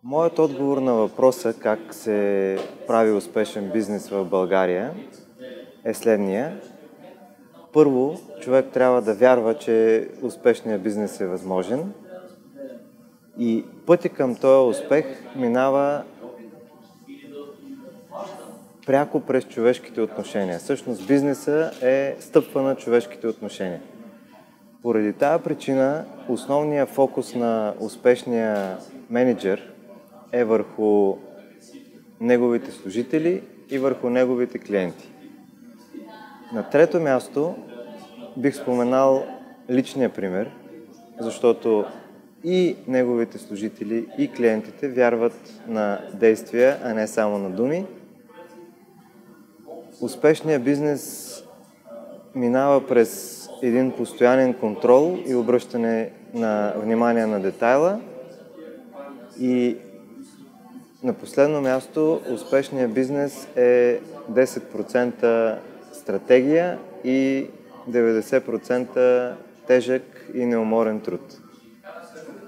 Моят отговор на въпроса как се прави успешен бизнес в България е следния. Първо, човек трябва да вярва, че успешният бизнес е възможен и пътя към този успех минава пряко през човешките отношения. Всъщност бизнеса стъпва на човешките отношения. Поради тази причина основният фокус на успешния мениджър е върху неговите служители и върху неговите клиенти. На трето място бих споменал личния пример, защото и неговите служители, и клиентите вярват на действия, а не само на думи. Успешният бизнес минава през един постоянен контрол и обръщане на внимание на детайла. И на последно място, успешният бизнес е 10% стратегия и 90% тежък и неуморен труд.